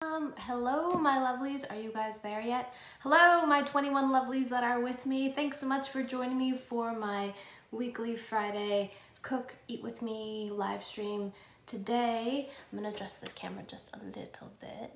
Hello my lovelies, are you guys there yet? Hello my 21 lovelies that are with me. Thanks so much for joining me for my weekly Friday Cook, Eat With Me live stream. Today, I'm gonna adjust this camera just a little bit.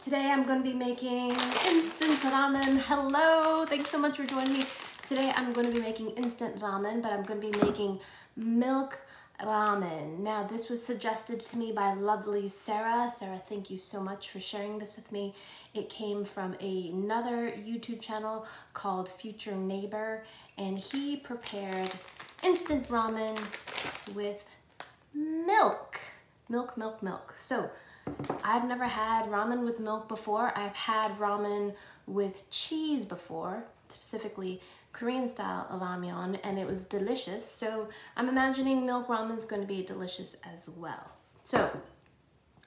Today I'm gonna be making instant ramen. Hello, thanks so much for joining me. Today I'm gonna be making instant ramen, but I'm gonna be making milk ramen. Now this was suggested to me by lovely Sarah. Sarah, thank you so much for sharing this with me. It came from another YouTube channel called Future Neighbor, and he prepared instant ramen with milk. Milk. So I've never had ramen with milk before. I've had ramen with cheese before, specifically Korean style ramyeon, and it was delicious. So I'm imagining milk ramen is going to be delicious as well. So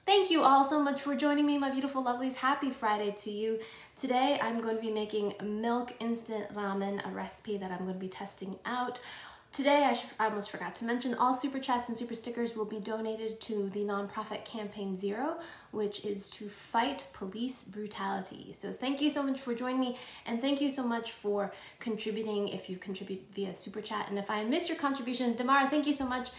thank you all so much for joining me, my beautiful lovelies. Happy Friday to you. Today I'm going to be making milk instant ramen, a recipe that I'm going to be testing out. Today, I almost forgot to mention, all super chats and super stickers will be donated to the nonprofit Campaign Zero, which is to fight police brutality. So thank you so much for joining me, and thank you so much for contributing if you contribute via super chat. And if I missed your contribution, Damara, thank you so much.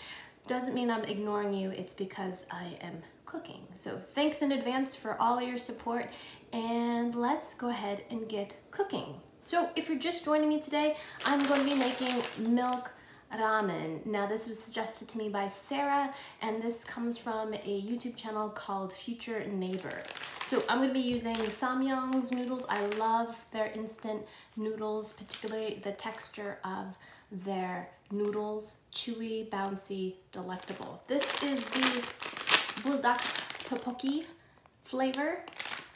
Doesn't mean I'm ignoring you, it's because I am cooking. So thanks in advance for all your support, and let's go ahead and get cooking. So if you're just joining me today, I'm going to be making milk ramen. Now this was suggested to me by Sarah, and this comes from a YouTube channel called Future Neighbor. So I'm going to be using Samyang's noodles. I love their instant noodles, particularly the texture of their noodles. Chewy, bouncy, delectable. This is the buldak tteokbokki flavor,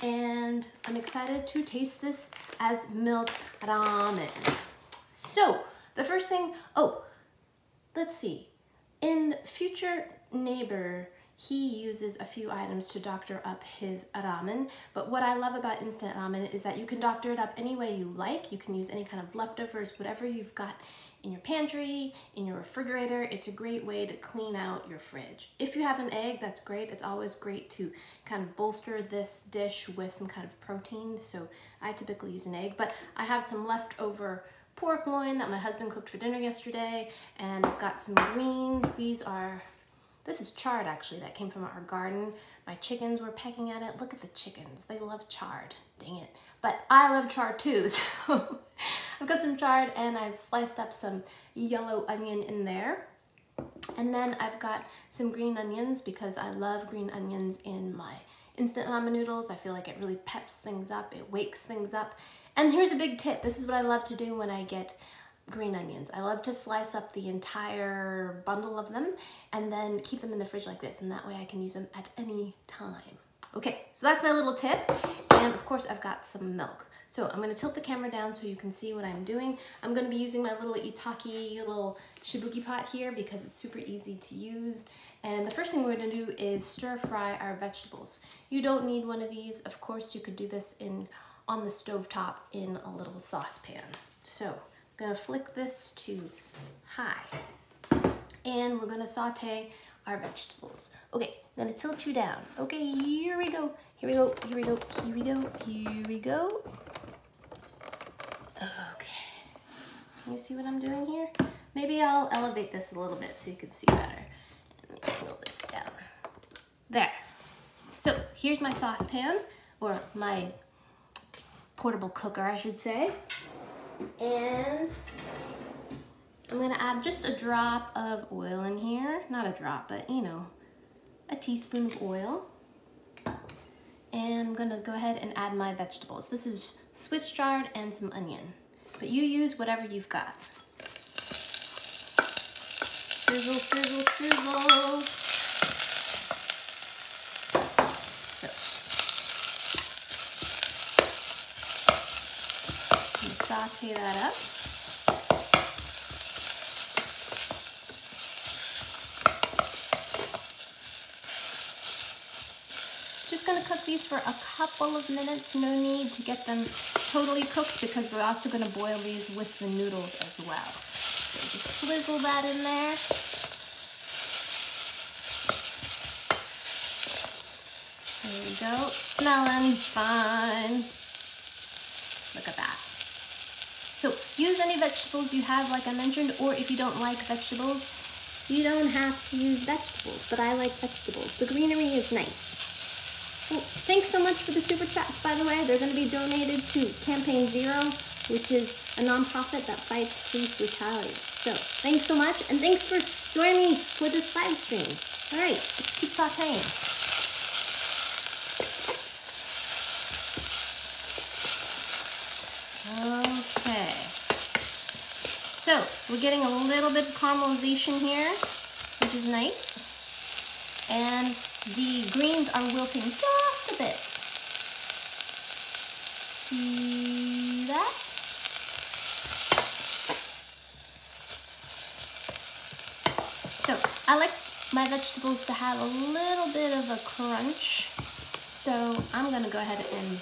and I'm excited to taste this as milk ramen. So the first thing, let's see. In Future Neighbor, he uses a few items to doctor up his ramen, but what I love about instant ramen is that you can doctor it up any way you like. You can use any kind of leftovers, whatever you've got in your pantry, in your refrigerator. It's a great way to clean out your fridge. If you have an egg, that's great. It's always great to kind of bolster this dish with some kind of protein, so I typically use an egg, but I have some leftover pork loin that my husband cooked for dinner yesterday, and I've got some greens. This is chard actually that came from our garden. My chickens were pecking at it. Look at the chickens, they love chard, dang it. But I love chard too, so I've got some chard and I've sliced up some yellow onion in there. And then I've got some green onions because I love green onions in my instant ramen noodles. I feel like it really peps things up, it wakes things up. And here's a big tip. This is what I love to do when I get green onions. I love to slice up the entire bundle of them and then keep them in the fridge like this, and that way I can use them at any time. Okay, so that's my little tip. And of course I've got some milk. So I'm gonna tilt the camera down so you can see what I'm doing. I'm gonna be using my little Itaki little shibuki pot here because it's super easy to use. And the first thing we're gonna do is stir fry our vegetables. You don't need one of these. Of course, you could do this on the stovetop in a little saucepan. So I'm gonna flick this to high, and we're gonna saute our vegetables. Okay, I'm gonna tilt you down. Okay, here we go. Okay, can you see what I'm doing here? Maybe I'll elevate this a little bit so you can see better. And angle this down. There. So here's my saucepan, or my portable cooker, I should say. And I'm gonna add just a drop of oil in here. Not a drop, but you know, a teaspoon of oil. And I'm gonna go ahead and add my vegetables. This is Swiss chard and some onion, but you use whatever you've got. Sizzle, sizzle, sizzle. Saute that up. Just gonna cook these for a couple of minutes. No need to get them totally cooked because we're also gonna boil these with the noodles as well. So just swizzle that in there. There we go, smelling fine. Look at that. So use any vegetables you have, like I mentioned, or if you don't like vegetables, you don't have to use vegetables, but I like vegetables. The greenery is nice. Well, thanks so much for the super chats, by the way. They're going to be donated to Campaign Zero, which is a nonprofit that fights police brutality. So thanks so much, and thanks for joining me for this live stream. All right, let's keep sauteing. Okay. So we're getting a little bit of caramelization here, which is nice. And the greens are wilting just a bit. See that? So I like my vegetables to have a little bit of a crunch. So I'm gonna go ahead and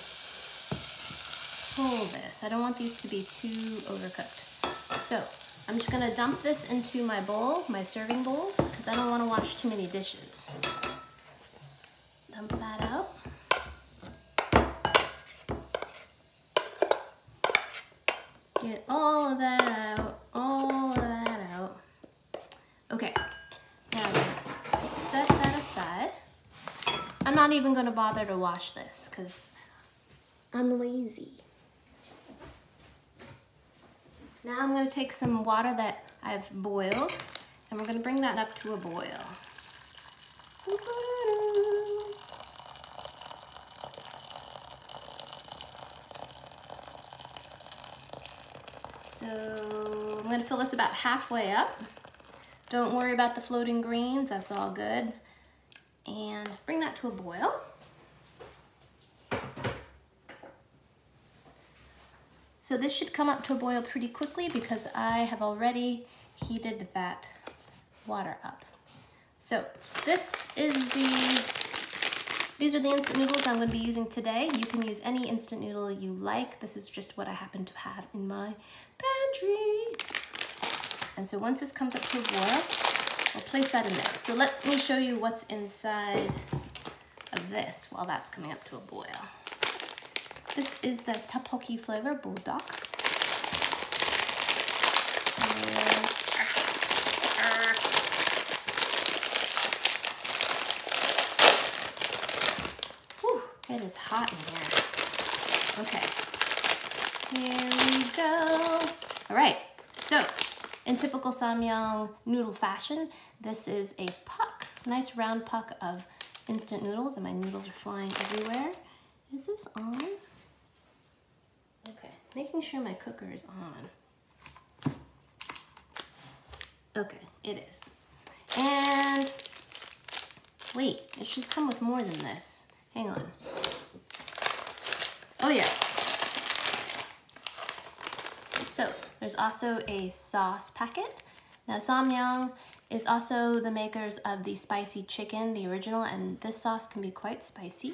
pull this. I don't want these to be too overcooked. So I'm just gonna dump this into my bowl, my serving bowl, because I don't wanna wash too many dishes. Dump that out. Get all of that out, all of that out. Okay, now I'm gonna set that aside. I'm not even gonna bother to wash this because I'm lazy. Now I'm gonna take some water that I've boiled and we're gonna bring that up to a boil. So I'm gonna fill this about halfway up. Don't worry about the floating greens, that's all good. And bring that to a boil. So this should come up to a boil pretty quickly because I have already heated that water up. So these are the instant noodles I'm going to be using today. You can use any instant noodle you like. This is just what I happen to have in my pantry. And so once this comes up to a boil, I'll place that in there. So let me show you what's inside of this while that's coming up to a boil. This is the tteokbokki flavor bulldog. Whew, it is hot in here. Okay, here we go. All right, so in typical Samyang noodle fashion, this is a puck, nice round puck of instant noodles, and my noodles are flying everywhere. Is this on? Okay, making sure my cooker is on. Okay, it is. And wait, it should come with more than this. Hang on. Oh yes. So there's also a sauce packet. Now Samyang is also the makers of the spicy chicken, the original, and this sauce can be quite spicy.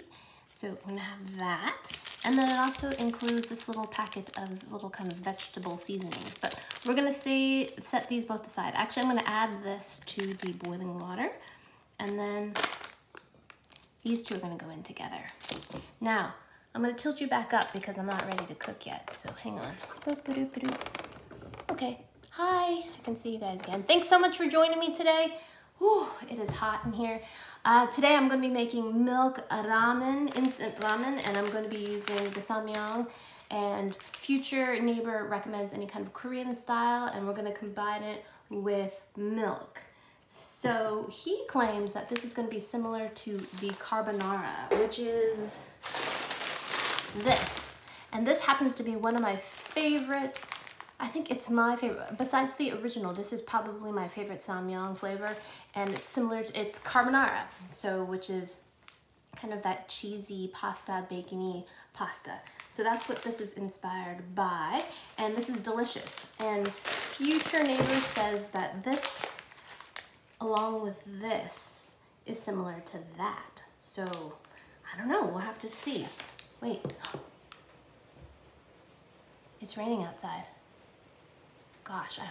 So I'm gonna have that. And then it also includes this little packet of little kind of vegetable seasonings. But we're gonna set these both aside. Actually, I'm gonna add this to the boiling water. And then these two are gonna go in together. Now, I'm gonna tilt you back up because I'm not ready to cook yet. So hang on. Okay, hi, I can see you guys again. Thanks so much for joining me today. Whew, it is hot in here. Today I'm going to be making milk ramen, instant ramen, and I'm going to be using the Samyang. And future neighbor recommends any kind of Korean style, and we're going to combine it with milk. So he claims that this is going to be similar to the carbonara, which is this. And this happens to be one of my favorite. I think it's my favorite. Besides the original, this is probably my favorite Samyang flavor, and it's similar to, it's carbonara, so which is kind of that cheesy pasta, bacony pasta. So that's what this is inspired by, and this is delicious. And future neighbor says that this, along with this, is similar to that. So I don't know, we'll have to see. Wait, it's raining outside. Gosh, I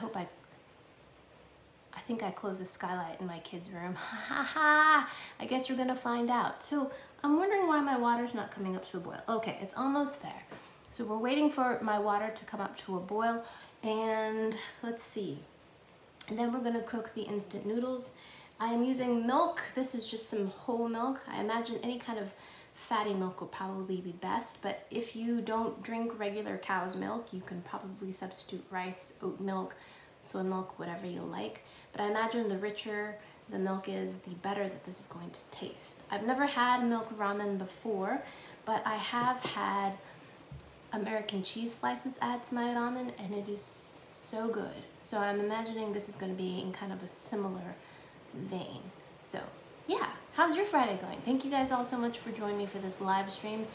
think I closed the skylight in my kids' room. Ha ha! I guess we're gonna find out. So I'm wondering why my water's not coming up to a boil. Okay, it's almost there. So we're waiting for my water to come up to a boil, and let's see. And then we're gonna cook the instant noodles. I am using milk. This is just some whole milk. I imagine any kind of fatty milk would probably be best, but if you don't drink regular cow's milk, you can probably substitute rice, oat milk, soy milk, whatever you like. But I imagine the richer the milk is, the better that this is going to taste. I've never had milk ramen before, but I have had American cheese slices added to my ramen, and it is so good. So I'm imagining this is going to be in kind of a similar vein. So yeah, how's your Friday going? Thank you guys all so much for joining me for this live stream.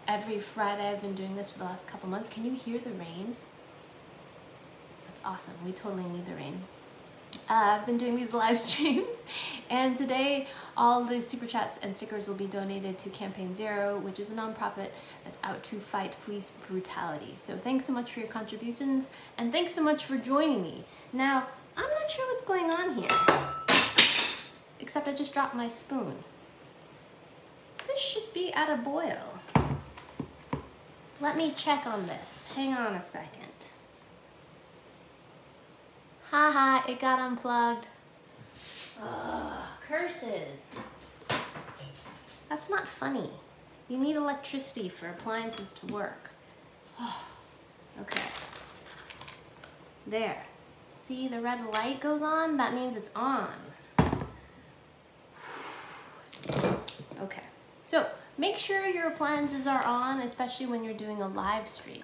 Every Friday I've been doing this for the last couple months. Can you hear the rain? That's awesome. We totally need the rain. I've been doing these live streams, and today all the super chats and stickers will be donated to Campaign Zero, which is a nonprofit that's out to fight police brutality. So thanks so much for your contributions, and thanks so much for joining me. Now, I'm not sure what's going on here, except I just dropped my spoon. This should be at a boil. Let me check on this. Hang on a second. Haha, it got unplugged. Ugh, curses. That's not funny. You need electricity for appliances to work. Oh, okay. There. See, the red light goes on? That means it's on. Okay. So, make sure your appliances are on, especially when you're doing a live stream.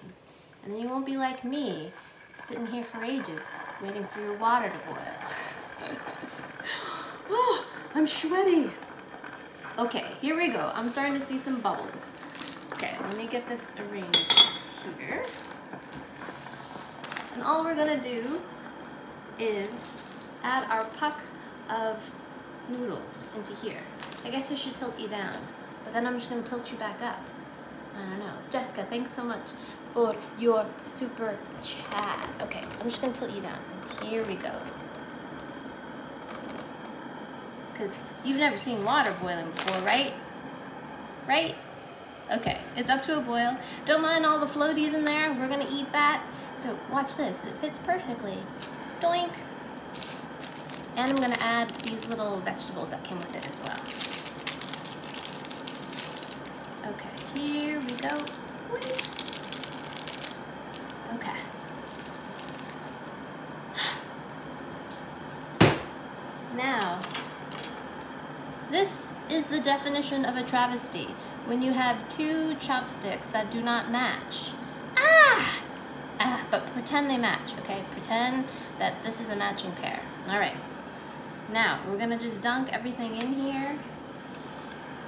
And then you won't be like me, sitting here for ages, waiting for your water to boil. Oh, I'm sweaty. Okay, here we go. I'm starting to see some bubbles. Okay, let me get this arranged here. And all we're gonna do is add our puck of noodles into here. I guess I should tilt you down, but then I'm just gonna tilt you back up. I don't know. Jessica, thanks so much for your super chat. Okay, I'm just gonna tilt you down. Here we go. Because you've never seen water boiling before, right? Right? Okay, it's up to a boil. Don't mind all the floaties in there. We're gonna eat that. So watch this, it fits perfectly. Doink. And I'm gonna add these little vegetables that came with it as well. Okay, here we go. Whee. Okay. Now, this is the definition of a travesty. When you have two chopsticks that do not match. But pretend they match, okay? Pretend that this is a matching pair. All right. Now, we're gonna just dunk everything in here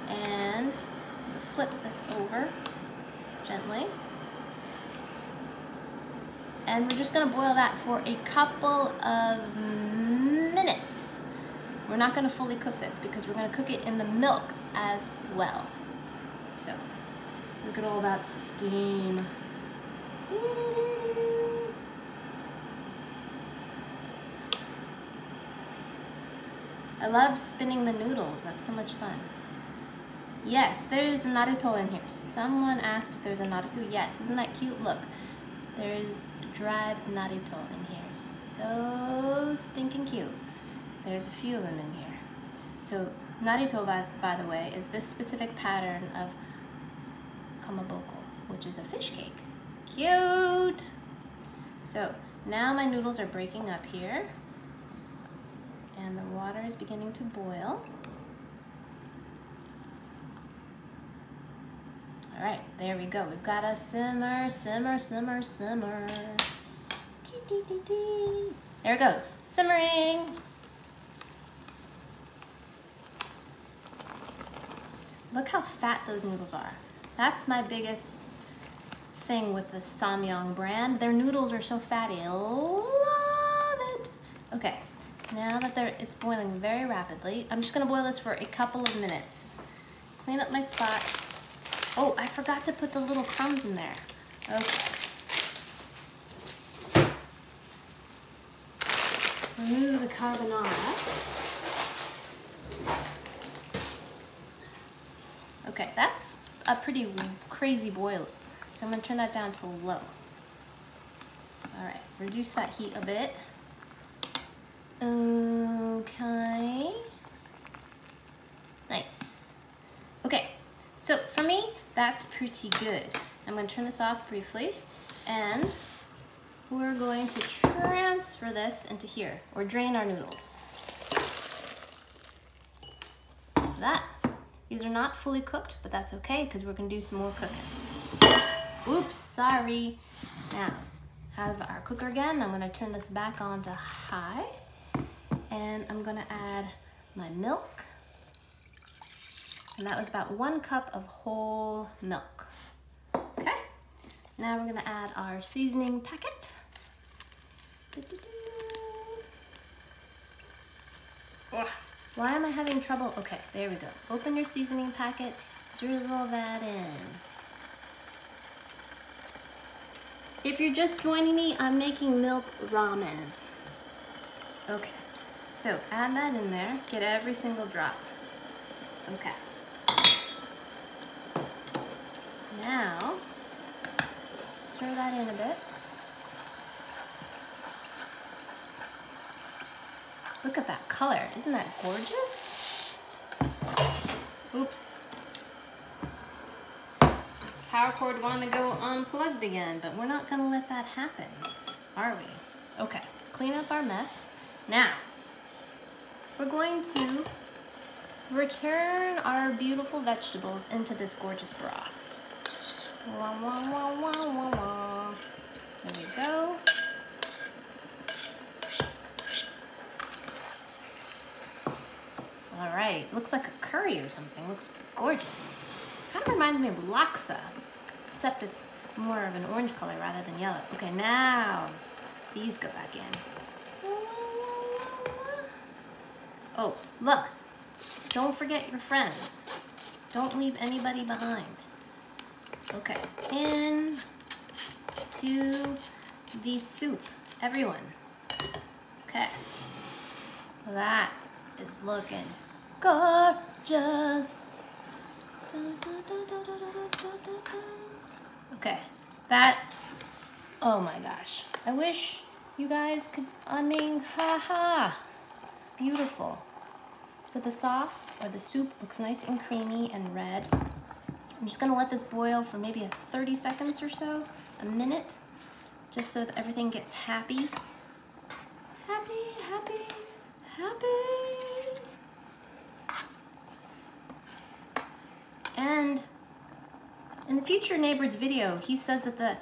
and flip this over gently. And we're just gonna boil that for a couple of minutes. We're not gonna fully cook this because we're gonna cook it in the milk as well. So, look at all that steam. I love spinning the noodles, that's so much fun. Yes, there's a Naruto in here. Someone asked if there's a Naruto. Yes, isn't that cute? Look, there's dried Naruto in here. So stinking cute. There's a few of them in here. So Naruto, by the way, is this specific pattern of kamaboko, which is a fish cake. Cute! So now my noodles are breaking up here. And the water is beginning to boil. All right, there we go. We've got a simmer, simmer, simmer, simmer. Dee, dee, dee, dee. There it goes, simmering. Look how fat those noodles are. That's my biggest thing with the Samyang brand. Their noodles are so fatty. I love it. Okay. Now that it's boiling very rapidly, I'm just gonna boil this for a couple of minutes. Clean up my spot. Oh, I forgot to put the little crumbs in there. Okay. Remove the carbonara. Okay, that's a pretty crazy boil. So I'm gonna turn that down to low. All right, reduce that heat a bit. Okay. Nice. Okay, so for me, that's pretty good. I'm gonna turn this off briefly, and we're going to transfer this into here, or drain our noodles. So that. These are not fully cooked, but that's okay, because we're gonna do some more cooking. Oops, sorry. Now, have our cooker again. I'm gonna turn this back on to high, and I'm gonna add my milk. And that was about 1 cup of whole milk. Okay, now we're gonna add our seasoning packet. Ugh. Why am I having trouble? Okay, there we go. Open your seasoning packet, drizzle that in. If you're just joining me, I'm making milk ramen. Okay, so add that in there, get every single drop. Okay. Now, stir that in a bit. Look at that color, isn't that gorgeous? Oops. Power cord wanted to go unplugged again, but we're not gonna let that happen, are we? Okay, clean up our mess. Now, we're going to return our beautiful vegetables into this gorgeous broth. Wah, wah, wah, wah, wah, wah. There we go. All right, looks like a curry or something. Looks gorgeous. Kind of reminds me of laksa, except it's more of an orange color rather than yellow. Okay, now these go back in. Oh, look, don't forget your friends. Don't leave anybody behind. Okay, in to the soup, everyone. Okay, that is looking gorgeous. Okay, that, oh my gosh. I wish you guys could, haha. Beautiful. So the sauce or the soup looks nice and creamy and red. I'm just gonna let this boil for maybe 30 seconds or so, a minute, just so that everything gets happy. Happy, happy, happy. And in the future neighbor's video, he says that the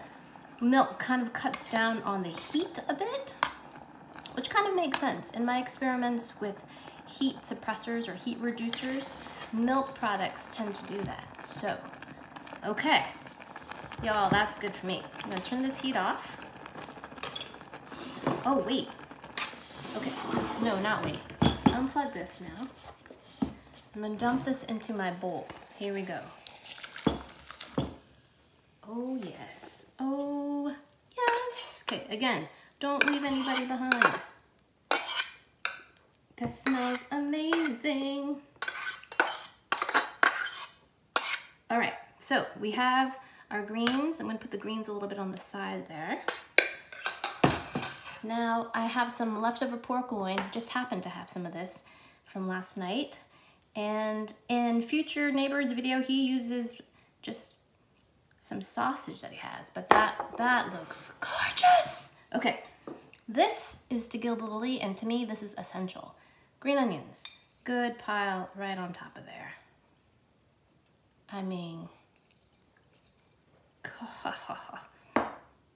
milk kind of cuts down on the heat a bit, which kind of makes sense. In my experiments with heat suppressors or heat reducers, milk products tend to do that. So, okay, y'all, that's good for me. I'm gonna turn this heat off. Oh, wait. Okay, no, not wait. Unplug this now. I'm gonna dump this into my bowl. Here we go. Oh, yes. Oh, yes. Okay, again, don't leave anybody behind. This smells amazing. All right, so we have our greens. I'm gonna put the greens a little bit on the side there. Now I have some leftover pork loin, just happened to have some of this from last night. And in future neighbor's video, he uses just some sausage that he has, but that looks gorgeous. Okay, this is to gild the lily, and to me, this is essential. Green onions, good pile right on top of there. I mean,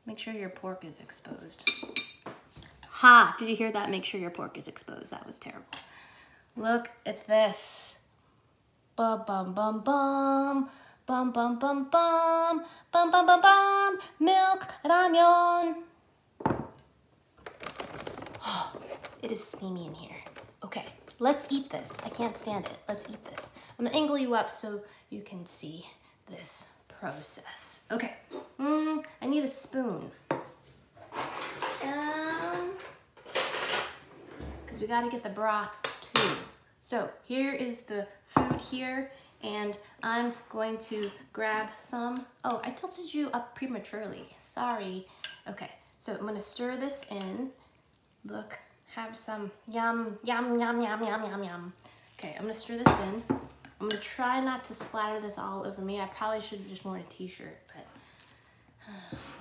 make sure your pork is exposed. Ha, did you hear that? Make sure your pork is exposed. That was terrible. Look at this. Bum, bum, bum, bum. Bum, bum, bum, bum. Bum, bum, bum, bum. Milk ramyeon. Oh, it is steamy in here. Okay, let's eat this. I can't stand it. Let's eat this. I'm gonna angle you up so you can see this process. Okay, I need a spoon. Because we gotta get the broth too. So here is the food here And I'm going to grab some, oh, I tilted you up prematurely, sorry. Okay, so I'm gonna stir this in. Look, have some yum, yum, yum, yum, yum, yum, yum. Okay, I'm gonna stir this in. I'm gonna try not to splatter this all over me. I probably should have just worn a t-shirt, but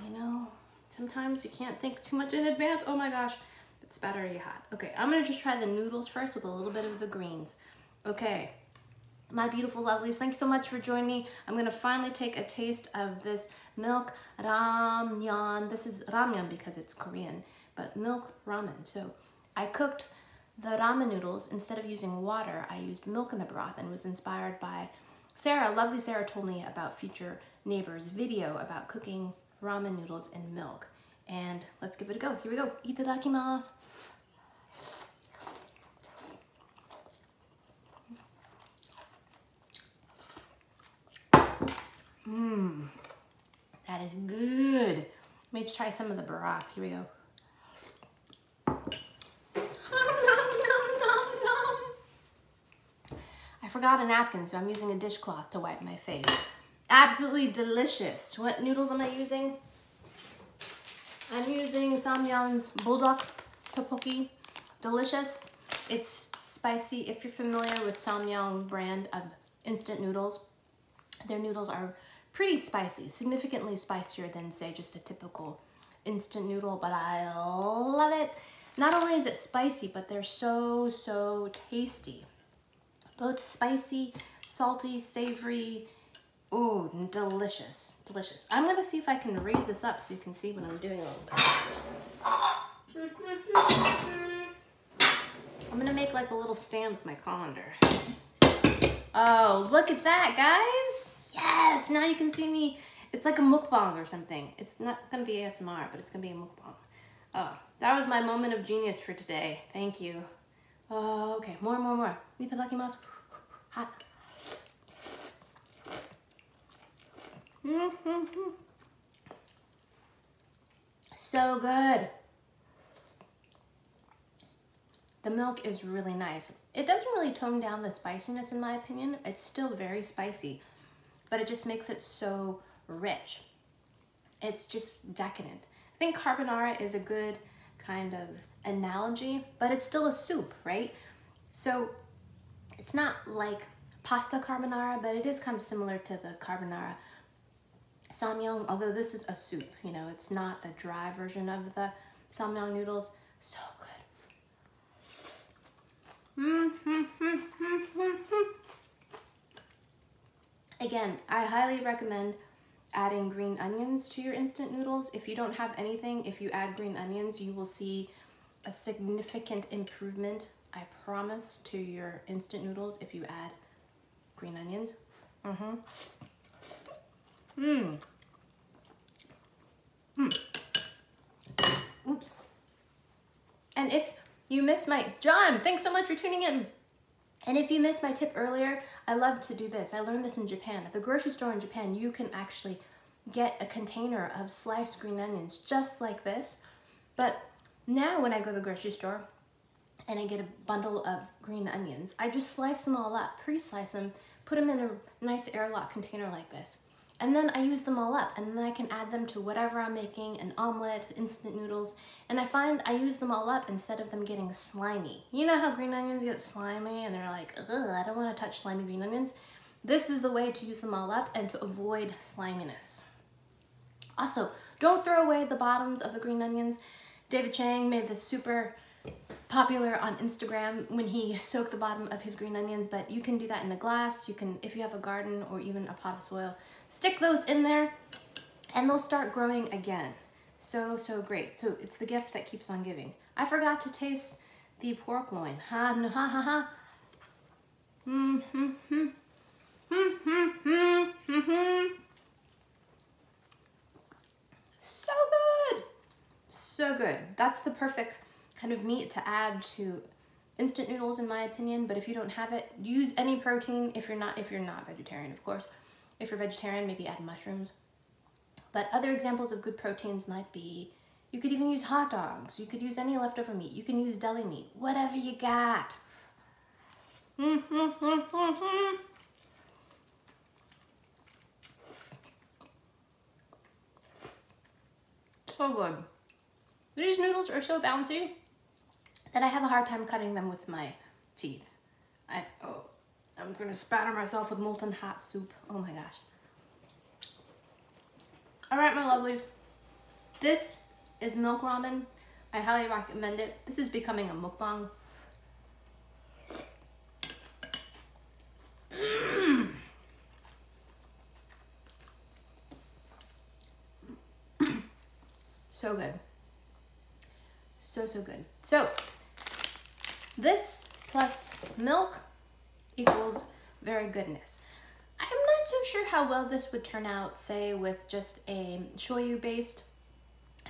you know, sometimes you can't think too much in advance. Oh my gosh, it's battery hot. Okay, I'm gonna just try the noodles first with a little bit of the greens. Okay, my beautiful lovelies, thanks so much for joining me. I'm gonna finally take a taste of this milk ramyeon. This is ramyeon because it's Korean, but milk ramen. So I cooked the ramen noodles. Instead of using water, I used milk in the broth and was inspired by Sarah. Lovely Sarah told me about Future Neighbor's video about cooking ramen noodles in milk. And let's give it a go. Here we go. Itadakimasu. Mmm, that is good. Let me try some of the broth. Here we go. I forgot a napkin, so I'm using a dishcloth to wipe my face. Absolutely delicious. What noodles am I using? I'm using Samyang's Bulldog Tteokbokki. Delicious. It's spicy. If you're familiar with Samyang brand of instant noodles, their noodles are pretty spicy, significantly spicier than, say, just a typical instant noodle, but I love it. Not only is it spicy, but they're so, so tasty. Both spicy, salty, savory. Ooh, delicious, delicious. I'm gonna see if I can raise this up so you can see what I'm doing a little bit. I'm gonna make like a little stand with my colander. Oh, look at that, guys. Yes, now you can see me. It's like a mukbang or something. It's not gonna be ASMR, but it's gonna be a mukbang. Oh, that was my moment of genius for today. Thank you. Oh, okay, more. Itadakimasu. Hot. So good. The milk is really nice. It doesn't really tone down the spiciness in my opinion. It's still very spicy, but it just makes it so rich. It's just decadent. I think carbonara is a good kind of analogy, but it's still a soup, right? So it's not like pasta carbonara, but it is kind of similar to the carbonara samyang, although this is a soup, you know, it's not the dry version of the samyang noodles. So good. Again, I highly recommend adding green onions to your instant noodles. If you don't have anything, if you add green onions, you will see a significant improvement, I promise, to your instant noodles if you add green onions. Oops. And if you missed my, John, thanks so much for tuning in. And if you missed my tip earlier, I love to do this. I learned this in Japan. At the grocery store in Japan, you can actually get a container of sliced green onions just like this. But now when I go to the grocery store and I get a bundle of green onions, I just slice them all up, pre-slice them, put them in a nice airlock container like this. And then I use them all up, and then I can add them to whatever I'm making, an omelet, instant noodles, and I find I use them all up instead of them getting slimy. You know how green onions get slimy and they're like, ugh, I don't want to touch slimy green onions? This is the way to use them all up and to avoid sliminess. Also, don't throw away the bottoms of the green onions. David Chang made this super popular on Instagram when he soaked the bottom of his green onions, but you can do that in the glass. You can, if you have a garden or even a pot of soil, stick those in there and they'll start growing again. So, so great. So it's the gift that keeps on giving. I forgot to taste the pork loin. Ha, no, ha, ha, ha. So good. So good. That's the perfect kind of meat to add to instant noodles in my opinion, but if you don't have it, use any protein if you're not vegetarian, of course. If you're vegetarian, maybe add mushrooms. But other examples of good proteins might be, you could even use hot dogs. You could use any leftover meat. You can use deli meat, whatever you got. so good. These noodles are so bouncy that I have a hard time cutting them with my teeth. I'm gonna spatter myself with molten hot soup. Oh my gosh. All right, my lovelies. This is milk ramen. I highly recommend it. This is becoming a mukbang. So good. So good. So this plus milk equals very goodness. I'm not so sure how well this would turn out, say, with just a shoyu-based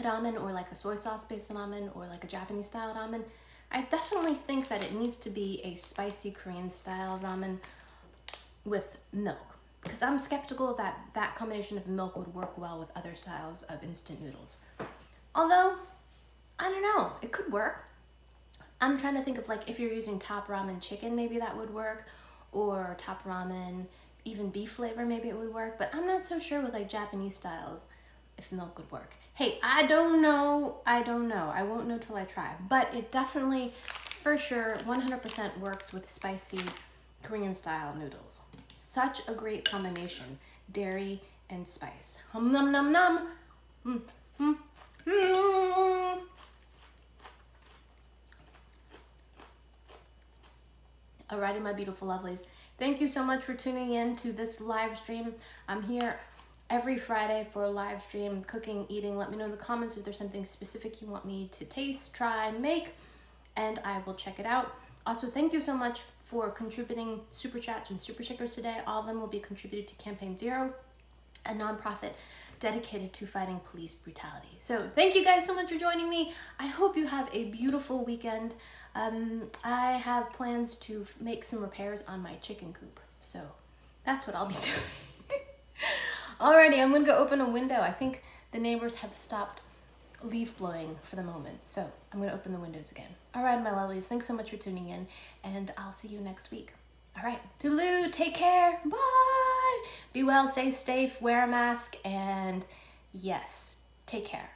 ramen or like a soy sauce-based ramen or like a Japanese-style ramen. I definitely think that it needs to be a spicy Korean-style ramen with milk, because I'm skeptical that that combination of milk would work well with other styles of instant noodles. Although, I don't know, it could work. I'm trying to think of like if you're using top ramen chicken, maybe that would work, or top ramen, even beef flavor, maybe it would work, but I'm not so sure with like Japanese styles if milk would work. Hey, I don't know. I won't know till I try, but it definitely, for sure, 100% works with spicy Korean style noodles. Such a great combination, dairy and spice. Hum num num num. Mm, mm, mm. Alrighty, my beautiful lovelies. Thank you so much for tuning in to this live stream. I'm here every Friday for a live stream, cooking, eating. Let me know in the comments if there's something specific you want me to taste, try, make, and I will check it out. Also, thank you so much for contributing super chats and super stickers today. All of them will be contributed to Campaign Zero, a nonprofit dedicated to fighting police brutality. So thank you guys so much for joining me. I hope you have a beautiful weekend. I have plans to make some repairs on my chicken coop, so that's what I'll be doing. Alrighty, I'm gonna go open a window. I think the neighbors have stopped leaf blowing for the moment, so I'm gonna open the windows again. Alright, my lovelies, thanks so much for tuning in, and I'll see you next week. Alright, toodaloo, take care, bye! Be well, stay safe, wear a mask, and yes, take care.